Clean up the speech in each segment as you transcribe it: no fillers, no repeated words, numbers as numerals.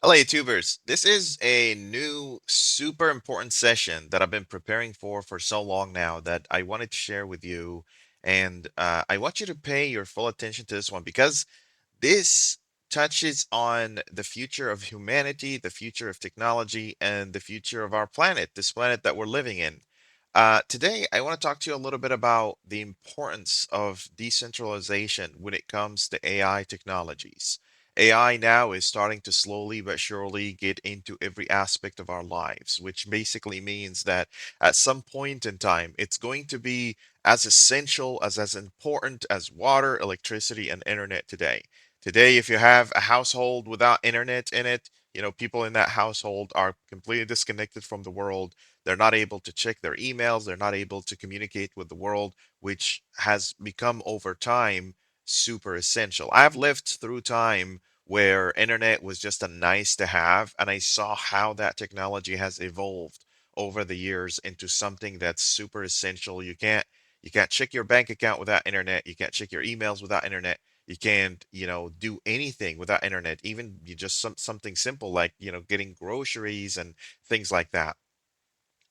Hello, YouTubers. This is a new super important session that I've been preparing for so long now that I wanted to share with you. And I want you to pay your full attention to this one because this touches on the future of humanity, the future of technology, and the future of our planet, this planet that we're living in. Today, I want to talk to you a little bit about the importance of decentralization when it comes to AI technologies. AI now is starting to slowly but surely get into every aspect of our lives, which basically means that at some point in time, it's going to be as essential as important as water, electricity, and internet today. Today, if you have a household without internet in it, people in that household are completely disconnected from the world. They're not able to check their emails. They're not able to communicate with the world, which has become over time super essential. I've lived through time where internet was just a nice to have, and I saw how that technology has evolved over the years into something that's super essential. You can't check your bank account without internet. You can't check your emails without internet. You can't, do anything without internet. Even you just something simple like, getting groceries and things like that.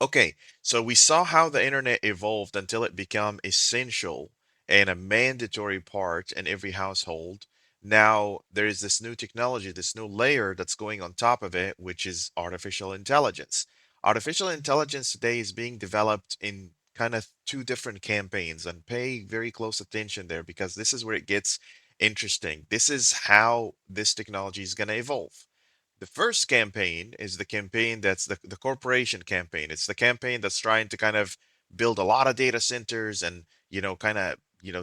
Okay, so we saw how the internet evolved until it became essential and a mandatory part in every household. Now there is this new technology, this new layer that's going on top of it, which is artificial intelligence. Artificial intelligence today is being developed in kind of two different campaigns, and pay very close attention there because this is where it gets interesting. This is how this technology is going to evolve. The first campaign is the campaign that's the corporation campaign. It's the campaign that's trying to kind of build a lot of data centers and, kind of,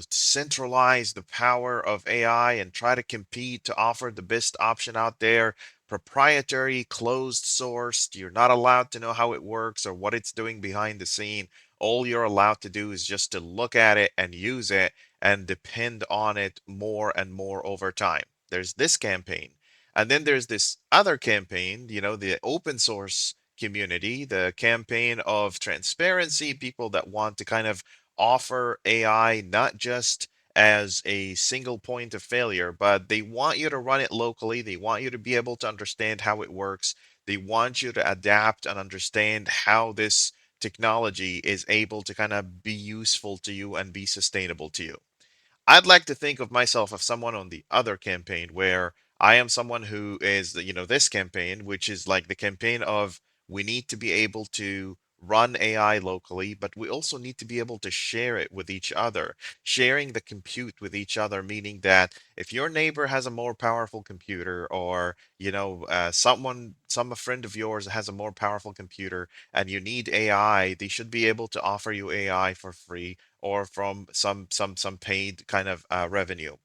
centralize the power of AI and try to compete to offer the best option out there. Proprietary, closed sourced. You're not allowed to know how it works or what it's doing behind the scene. All you're allowed to do is just to look at it and use it and depend on it more and more over time. There's this campaign. And then there's this other campaign, the open source community, the campaign of transparency, people that want to kind of offer AI not just as a single point of failure, but they want you to run it locally. They want you to be able to understand how it works. They want you to adapt and understand how this technology is able to kind of be useful to you and be sustainable to you. I'd like to think of myself as someone on the other campaign where I am someone who is, this campaign, which is like the campaign of we need to be able to run AI locally, but we also need to be able to share it with each other. Sharing the compute with each other, meaning that if your neighbor has a more powerful computer, or, some a friend of yours has a more powerful computer and you need AI, they should be able to offer you AI for free or from some paid kind of revenue.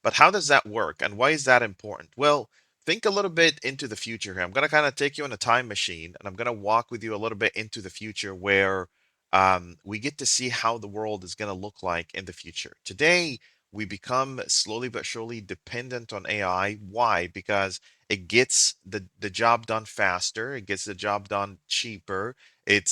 But how does that work and why is that important? Well, think a little bit into the future here. I'm going to kind of take you in a time machine and I'm going to walk with you a little bit into the future where we get to see how the world is going to look like in the future. Today, we become slowly but surely dependent on AI. Why? Because it gets the job done faster, it gets the job done cheaper. It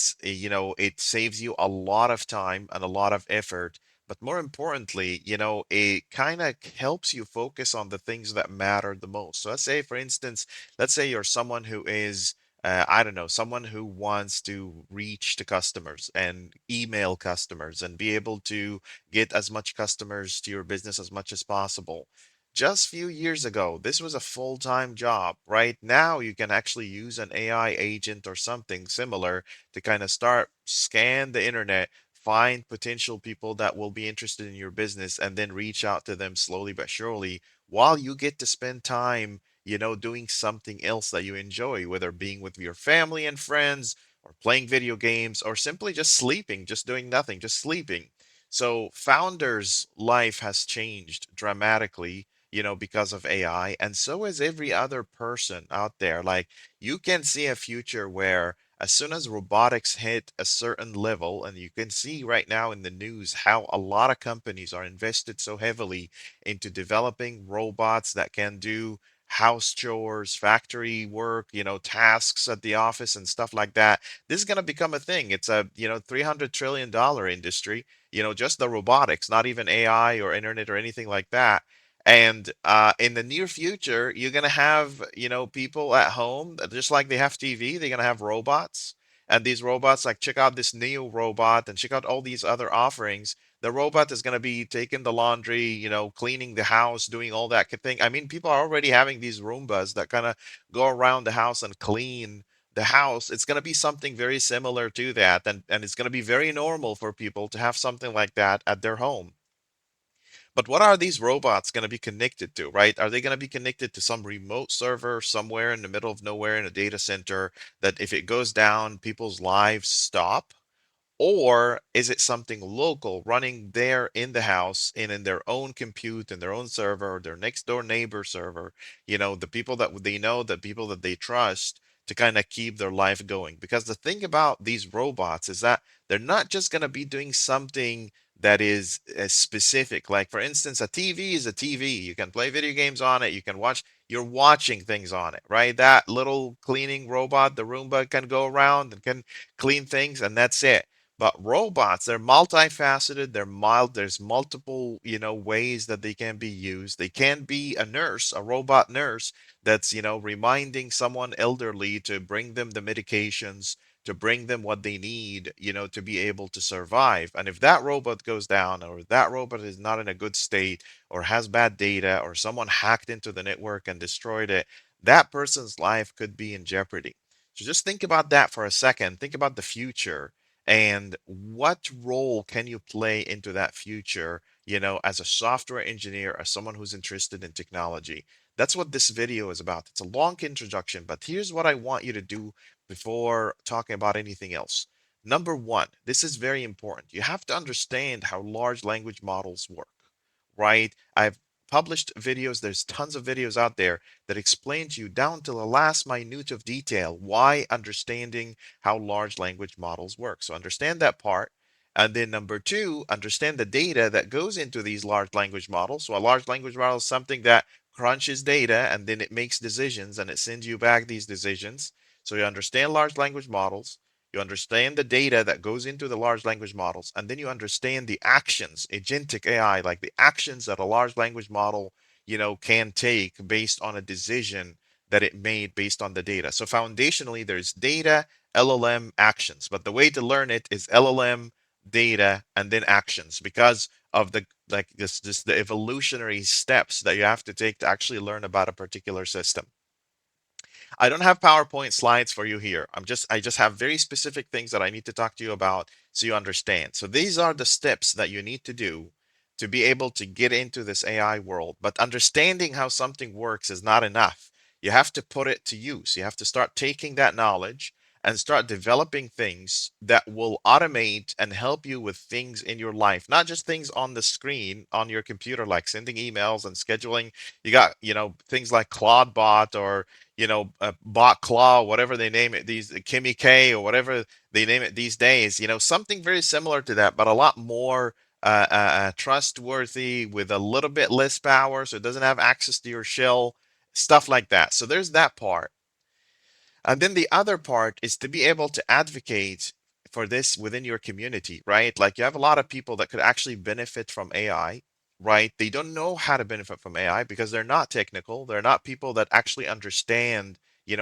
saves you a lot of time and a lot of effort, but more importantly, it kind of helps you focus on the things that matter the most. So let's say, for instance, let's say you're someone who is, I don't know, someone who wants to reach the customers and email customers and be able to get as much customers to your business as much as possible. Just few years ago, this was a full-time job. Right now, you can actually use an AI agent or something similar to kind of start scan the internet, find potential people that will be interested in your business, and then reach out to them slowly but surely while you get to spend time, doing something else that you enjoy, whether being with your family and friends or playing video games or simply just sleeping, just doing nothing, just sleeping. So founders' life has changed dramatically, because of AI, and so is every other person out there. Like, you can see a future where as soon as robotics hit a certain level, and you can see right now in the news how a lot of companies are invested so heavily into developing robots that can do house chores, factory work, tasks at the office and stuff like that. This is going to become a thing. It's a, $300 trillion industry, just the robotics, not even AI or internet or anything like that. And in the near future, you're gonna have, people at home just like they have TV. They're gonna have robots, and these robots, like, check out this Neo robot and check out all these other offerings. The robot is gonna be taking the laundry, cleaning the house, doing all that thing. I mean, people are already having these Roombas that kind of go around the house and clean the house. It's gonna be something very similar to that, and it's gonna be very normal for people to have something like that at their home. But what are these robots going to be connected to, right? Are they going to be connected to some remote server somewhere in the middle of nowhere in a data center that if it goes down, people's lives stop? Or is it something local running there in the house and in their own compute and their own server or their next door neighbor server? The people that they know, the people that they trust to kind of keep their life going. Because the thing about these robots is that they're not just going to be doing something that is specific. Like, for instance, a TV is a TV. You can play video games on it. You're watching things on it, right? That little cleaning robot, the Roomba, can go around and can clean things, and that's it. But robots, they're multifaceted, they're mild, there's multiple, ways that they can be used. They can be a nurse, a robot nurse that's, reminding someone elderly to bring them the medications, to bring them what they need, to be able to survive. And if that robot goes down, or that robot is not in a good state, or has bad data, or someone hacked into the network and destroyed it, that person's life could be in jeopardy. So just think about that for a second. Think about the future and what role can you play into that future, as a software engineer, as someone who's interested in technology. That's what this video is about. It's a long introduction, but here's what I want you to do before talking about anything else. Number one, this is very important. You have to understand how large language models work, right? I've published videos, there's tons of videos out there that explain to you down to the last minute of detail why understanding how large language models work. So understand that part. And then number two, understand the data that goes into these large language models. So a large language model is something that crunches data and then it makes decisions and it sends you back these decisions. So you understand large language models. You understand the data that goes into the large language models, and then you understand the actions, agentic AI, like the actions that a large language model, can take based on a decision that it made based on the data. So foundationally, there's data, LLM, actions, but the way to learn it is LLM, data, and then actions because of the like this the evolutionary steps that you have to take to actually learn about a particular system. I don't have PowerPoint slides for you here. I just have very specific things that I need to talk to you about so you understand. So these are the steps that you need to do to be able to get into this AI world. But understanding how something works is not enough. You have to put it to use. You have to start taking that knowledge and start developing things that will automate and help you with things in your life, not just things on the screen on your computer, like sending emails and scheduling. You got, things like Claude or Bot Claw, whatever they name it, these Kimmy K or whatever they name it these days, something very similar to that, but a lot more trustworthy with a little bit less power, so it doesn't have access to your shell, stuff like that. So there's that part. And then the other part is to be able to advocate for this within your community, right? Like you have a lot of people that could actually benefit from AI, right? They don't know how to benefit from AI because they're not technical. They're not people that actually understand,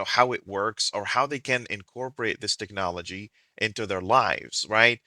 how it works or how they can incorporate this technology into their lives, right?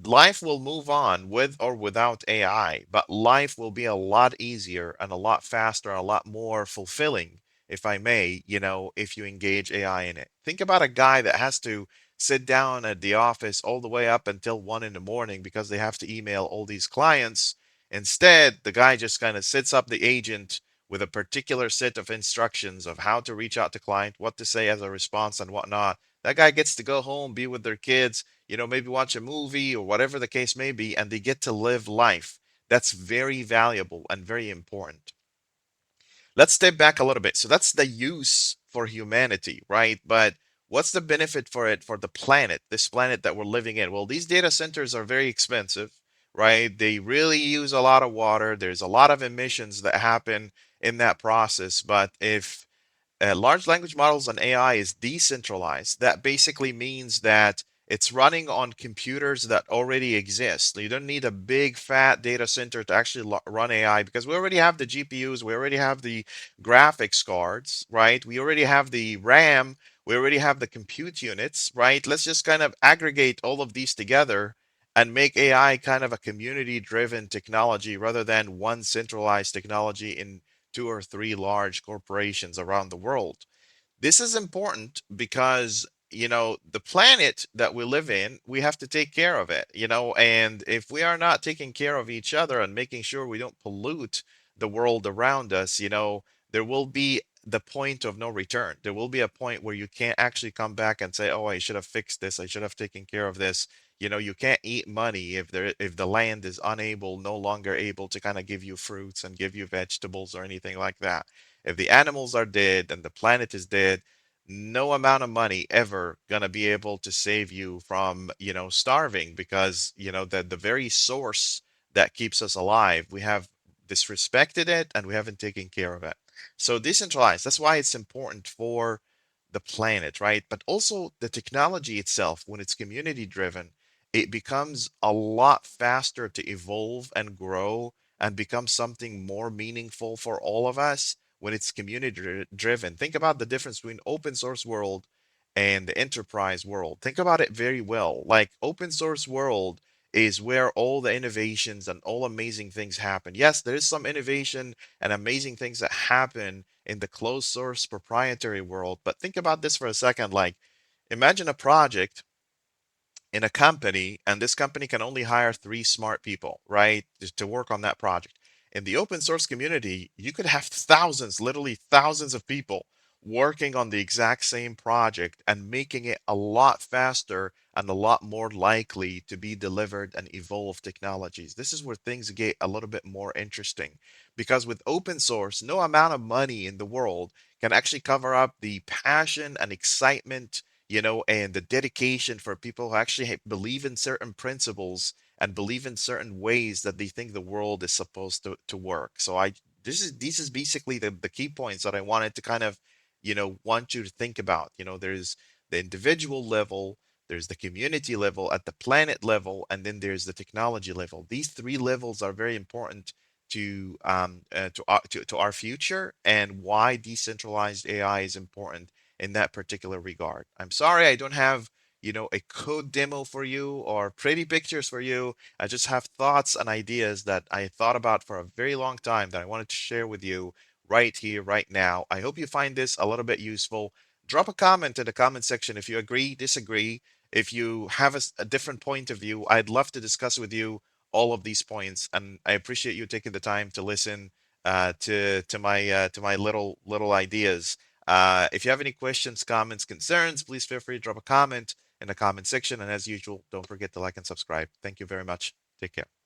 Life will move on with or without AI, but life will be a lot easier and a lot faster, a lot more fulfilling, if I may, if you engage AI in it. Think about a guy that has to sit down at the office all the way up until 1 in the morning because they have to email all these clients. Instead, the guy just kind of sets up the agent with a particular set of instructions of how to reach out to client, what to say as a response and whatnot. That guy gets to go home, be with their kids, maybe watch a movie or whatever the case may be, and they get to live life. That's very valuable and very important. Let's step back a little bit. So that's the use for humanity, right? But what's the benefit for it for the planet, this planet that we're living in? Well, these data centers are very expensive, right? They really use a lot of water. There's a lot of emissions that happen in that process. But if large language models and AI is decentralized, that basically means that It's running on computers that already exist. You don't need a big fat data center to actually run AI because we already have the GPUs, we already have the graphics cards, right? We already have the RAM, we already have the compute units, right? Let's just kind of aggregate all of these together and make AI kind of a community driven technology rather than one centralized technology in two or three large corporations around the world. This is important because, the planet that we live in, we have to take care of it, and if we are not taking care of each other and making sure we don't pollute the world around us, there will be the point of no return. There will be a point where you can't actually come back and say, oh, I should have fixed this, I should have taken care of this. You can't eat money if the land is unable, no longer able to kind of give you fruits and give you vegetables or anything like that. If the animals are dead and the planet is dead, no amount of money ever gonna be able to save you from, starving, because, the very source that keeps us alive, we have disrespected it and we haven't taken care of it. So decentralized, that's why it's important for the planet, right? But also the technology itself, when it's community driven, it becomes a lot faster to evolve and grow and become something more meaningful for all of us when it's community driven. Think about the difference between open source world and the enterprise world. Think about it very well. Like open source world is where all the innovations and all amazing things happen. Yes, there is some innovation and amazing things that happen in the closed source proprietary world, but think about this for a second. Like imagine a project in a company, and this company can only hire three smart people, right, to work on that project. In the open source community, you could have thousands, literally thousands of people working on the exact same project and making it a lot faster and a lot more likely to be delivered and evolve technologies. This is where things get a little bit more interesting because with open source, no amount of money in the world can actually cover up the passion and excitement, and the dedication for people who actually believe in certain principles and believe in certain ways that they think the world is supposed to work. So this is basically the key points that I wanted to kind of, want you to think about. There's the individual level, there's the community level, at the planet level, and then there's the technology level. These three levels are very important to our future and why decentralized AI is important in that particular regard. I'm sorry I don't have, a code demo for you or pretty pictures for you. I just have thoughts and ideas that I thought about for a very long time that I wanted to share with you right here, right now. I hope you find this a little bit useful. Drop a comment in the comment section if you agree, disagree. If you have a different point of view, I'd love to discuss with you all of these points. And I appreciate you taking the time to listen to my little ideas. If you have any questions, comments, concerns, please feel free to drop a comment in the comment section. And as usual, don't forget to like and subscribe. Thank you very much. Take care.